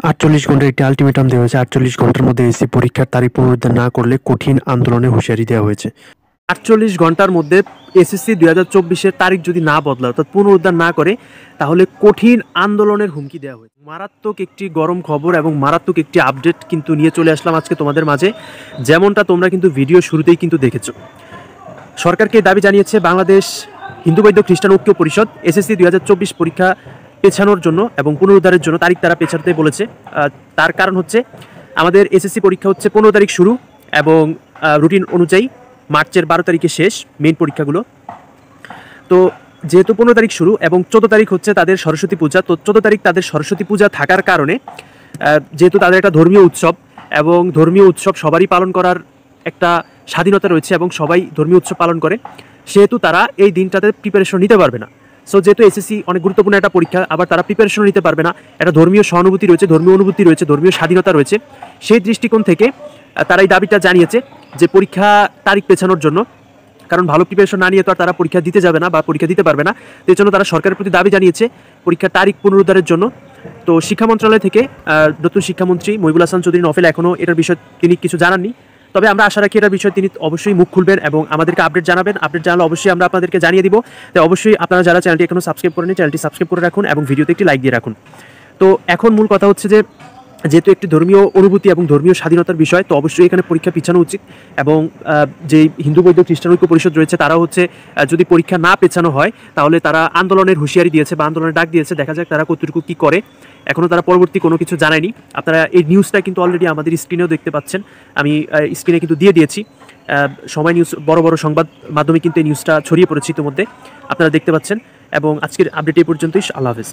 ৪৮ ঘন্টার একটি আলটিমেটাম দেওয়া হয়েছে। ৪৮ ঘন্টার মধ্যে এসএসসি পরীক্ষার তারিখ পুনরুদ্ধার না করলে কঠিন আন্দোলনের হুঁশিয়ারি দেওয়া হয়েছে। ৪৮ ঘন্টার মধ্যে এসএসসি ২০২৪-এর তারিখ যদি না বদলায় অর্থাৎ পুনরুদ্ধার না করে তাহলে কঠিন আন্দোলনের হুমকি দেওয়া হয়েছে। মারাত্মক একটি গরম খবর এবং মারাত্মক একটি আপডেট কিন্তু নিয়ে চলে আসলাম আজকে তোমাদের মাঝে, যেমনটা তোমরা কিন্তু ভিডিও শুরুতেই কিন্তু দেখেছো। সরকারকে দাবি জানিয়েছে বাংলাদেশ হিন্দু বৌদ্ধ খ্রিস্টান ঐক্য পরিষদ এসএসসি ২০২৪ পরীক্ষা পেছানোর জন্য এবং পুনরুদ্ধারের জন্য তারিখ তারা পেছাতে বলেছে। তার কারণ হচ্ছে আমাদের এসএসসি পরীক্ষা হচ্ছে ১৫ তারিখ শুরু এবং রুটিন অনুযায়ী মার্চের ১২ তারিখে শেষ মেইন পরীক্ষাগুলো। তো যেহেতু ১৫ তারিখ শুরু এবং ১৪ তারিখ হচ্ছে তাদের সরস্বতী পূজা, তো ১৪ তারিখ তাদের সরস্বতী পূজা থাকার কারণে যেহেতু তাদের একটা ধর্মীয় উৎসব এবং ধর্মীয় উৎসব সবারই পালন করার একটা স্বাধীনতা রয়েছে এবং সবাই ধর্মীয় উৎসব পালন করে, সেহেতু তারা এই দিনটাতে প্রিপারেশন নিতে পারবে না। সো যেহেতু এসএসসি অনেক গুরুত্বপূর্ণ একটা পরীক্ষা, আবার তারা প্রিপারেশন নিতে পারবে না, একটা ধর্মীয় সহানুভূতি রয়েছে, ধর্মীয় অনুভূতি রয়েছে, ধর্মীয় স্বাধীনতা রয়েছে, সেই দৃষ্টিকোণ থেকে তারা এই দাবিটা জানিয়েছে যে পরীক্ষা তারিখ পেছানোর জন্য। কারণ ভালো প্রিপারেশন না নিয়ে তো আর তারা পরীক্ষা দিতে যাবে না বা পরীক্ষা দিতে পারবে না। তো এই জন্য তারা সরকারের প্রতি দাবি জানিয়েছে পরীক্ষার তারিখ পুনরুদ্ধারের জন্য। তো শিক্ষা মন্ত্রণালয় থেকে নতুন শিক্ষামন্ত্রী মহিবুল হাসান চৌধুরী নফেল এখনও এটার বিষয়ে তিনি কিছু জানাননি, তবে আমরা আশা রাখি এটার বিষয়ে তিনি অবশ্যই মুখ খুলবেন এবং আমাদেরকে আপডেট জানাবেন। আপডেট জানালে অবশ্যই আমরা আপনাদেরকে জানিয়ে দিব। তো অবশ্যই আপনারা যারা চ্যানেলটি এখনও সাবস্ক্রাইব করেনি চ্যানেলটি সাবস্ক্রাইব করে রাখুন এবং ভিডিওতে একটি লাইক দিয়ে রাখুন। তো এখন মূল কথা হচ্ছে যে যেহেতু একটি ধর্মীয় অনুভূতি এবং ধর্মীয় স্বাধীনতার বিষয়, তো অবশ্যই এখানে পরীক্ষা পিছানো উচিত এবং যে হিন্দু বৌদ্ধ খ্রিস্টান ঐক্য পরিষদ রয়েছে তারা হচ্ছে যদি পরীক্ষা না পেছানো হয় তাহলে তারা আন্দোলনের হুঁশিয়ারি দিয়েছে বা আন্দোলনের ডাক দিয়েছে। দেখা যাক তারা কতটুকু কী করে, এখনও তারা পরবর্তী কোনো কিছু জানায়নি। আপনারা এই নিউজটা কিন্তু অলরেডি আমাদের স্ক্রিনেও দেখতে পাচ্ছেন, আমি স্ক্রিনে কিন্তু দিয়ে দিয়েছি। সময় নিউজ বড় বড় সংবাদ মাধ্যমে কিন্তু এই নিউজটা ছড়িয়ে পড়েছে ইতিমধ্যে, আপনারা দেখতে পাচ্ছেন। এবং আজকের আপডেট এই পর্যন্তই। আল্লাহ হাফেজ।